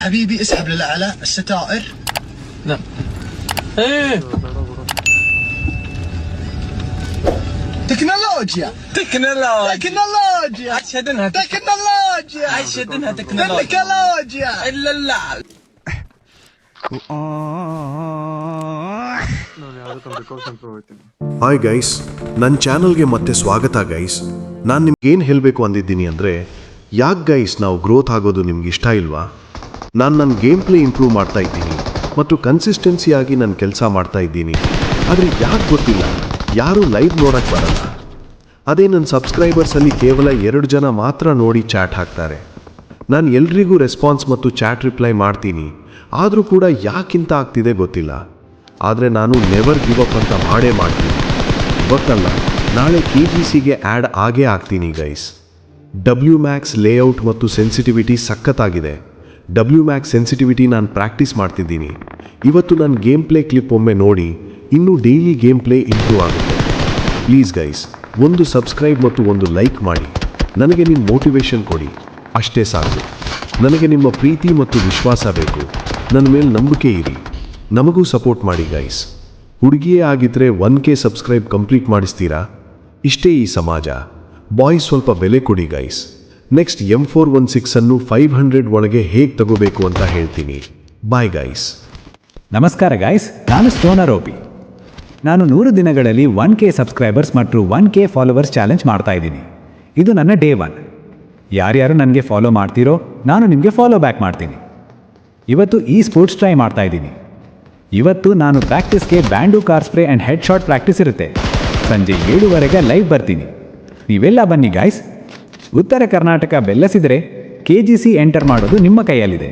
حبيبي اسحب للأعلى الستائر. لا ايه تكنولوجيا تكنولوجيا عشدنها تكنولوجيا الا لا hi guys, ನನ್ನ ಚಾನಲ್ಗೆ ಮತ್ತೆ ಸ್ವಾಗತ ಗೈಸ್. ನಾನು ನಿಮ್ಗೇನು ಹೇಳಬೇಕು ಅಂದಿದ್ದೀನಿ ಅಂದರೆ, ಯಾಕೆ ಗೈಸ್ ನಾವು ಗ್ರೋತ್ ಆಗೋದು ನಿಮ್ಗೆ ಇಷ್ಟ ಇಲ್ವಾ? ನಾನು ನನ್ನ ಗೇಮ್ ಪ್ಲೇ ಇಂಪ್ರೂವ್ ಮಾಡ್ತಾ ಇದ್ದೀನಿ ಮತ್ತು ಕನ್ಸಿಸ್ಟೆನ್ಸಿಯಾಗಿ ನನ್ನ ಕೆಲಸ ಮಾಡ್ತಾ ಇದ್ದೀನಿ. ಆದರೆ ಯಾಕೆ ಗೊತ್ತಿಲ್ಲ, ಯಾರೂ ಲೈವ್ ನೋಡೋಕ್ಕೆ ಬರಲ್ಲ. ಅದೇ ನನ್ನ ಸಬ್ಸ್ಕ್ರೈಬರ್ಸಲ್ಲಿ ಕೇವಲ 2 ಜನ ಮಾತ್ರ ನೋಡಿ ಚಾಟ್ ಹಾಕ್ತಾರೆ. ನಾನು ಎಲ್ರಿಗೂ ರೆಸ್ಪಾನ್ಸ್ ಮತ್ತು ಚಾಟ್ ರಿಪ್ಲೈ ಮಾಡ್ತೀನಿ, ಆದರೂ ಕೂಡ ಯಾಕಿಂತ ಆಗ್ತಿದೆ ಗೊತ್ತಿಲ್ಲ. ಆದರೆ ನಾನು ನೆವರ್ ಗಿವ್ ಅಪ್ ಅಂತ ಮಾಡೇ ಮಾಡ್ತೀನಿ, ಗೊತ್ತಲ್ಲ. ನಾಳೆ KGCಗೆ ಆ್ಯಡ್ ಆಗೇ ಆಗ್ತೀನಿ ಗೈಸ್. WMAX ಲೇಔಟ್ ಮತ್ತು ಸೆನ್ಸಿಟಿವಿಟಿ ಸಖತ್ತಾಗಿದೆ. WMAX ಸೆನ್ಸಿಟಿವಿಟಿ ನಾನು ಪ್ರಾಕ್ಟೀಸ್ ಮಾಡ್ತಿದ್ದೀನಿ. ಇವತ್ತು ನನ್ನ ಗೇಮ್ ಪ್ಲೇ ಕ್ಲಿಪ್ ಒಮ್ಮೆ ನೋಡಿ, ಇನ್ನೂ ಡೈಲಿ ಗೇಮ್ ಪ್ಲೇ ಇಂಪ್ರೂವ್ ಆಗುತ್ತೆ. ಪ್ಲೀಸ್ ಗೈಸ್, ಒಂದು ಸಬ್ಸ್ಕ್ರೈಬ್ ಮತ್ತು ಒಂದು ಲೈಕ್ ಮಾಡಿ. ನನಗೆ ನಿಮ್ಮ ಮೋಟಿವೇಶನ್ ಕೊಡಿ, ಅಷ್ಟೇ ಸಾಕು. ನನಗೆ ನಿಮ್ಮ ಪ್ರೀತಿ ಮತ್ತು ವಿಶ್ವಾಸ ಬೇಕು. ನನ್ನ ಮೇಲೆ ನಂಬಿಕೆ ಇರಿ, ನಮಗೂ ಸಪೋರ್ಟ್ ಮಾಡಿ ಗೈಸ್. ಹುಡುಗಿಯೇ ಆಗಿದ್ದರೆ 1K ಸಬ್ಸ್ಕ್ರೈಬ್ ಕಂಪ್ಲೀಟ್ ಮಾಡಿಸ್ತೀರಾ? ಇಷ್ಟೇ ಈ ಸಮಾಜ. ಬಾಯ್ಸ್ ಸ್ವಲ್ಪ ಬೆಲೆ ಕೊಡಿ ಗೈಸ್. ನೆಕ್ಸ್ಟ್ M416 500 ಒಳಗೆ ಹೇಗೆ ತಗೋಬೇಕು ಅಂತ ಹೇಳ್ತೀನಿ. Bye guys. ನಮಸ್ಕಾರ ಗೈಸ್, ನಾನು ಸ್ಟೋನರ್ OP. ನಾನು 100 ದಿನಗಳಲ್ಲಿ 1K ಸಬ್ಸ್ಕ್ರೈಬರ್ಸ್ ಮತ್ತು 1K ಫಾಲೋವರ್ಸ್ ಚಾಲೆಂಜ್ ಮಾಡ್ತಾ ಇದ್ದೀನಿ. ಇದು ನನ್ನ ಡೇ 1. ಯಾರ್ಯಾರು ನನಗೆ ಫಾಲೋ ಮಾಡ್ತೀರೋ ನಾನು ನಿಮಗೆ ಫಾಲೋ ಬ್ಯಾಕ್ ಮಾಡ್ತೀನಿ. ಇವತ್ತು ಈ ಸ್ಪೋರ್ಟ್ಸ್ ಟ್ರೈ ಮಾಡ್ತಾ ಇದ್ದೀನಿ. ಇವತ್ತು ನಾನು ಪ್ರಾಕ್ಟೀಸ್ಗೆ band, car spray and head shot practice ಇರುತ್ತೆ. ಸಂಜೆ 7:15 ಲೈವ್ ಬರ್ತೀನಿ. ನೀವೆಲ್ಲ ಬನ್ನಿ ಗಾಯ್ಸ್. ಉತ್ತರ ಕರ್ನಾಟಕ ಬೆಲ್ಲಸಿದರೆ KGC ಎಂಟರ್ ಮಾಡೋದು ನಿಮ್ಮ ಕೈಯಲ್ಲಿದೆ.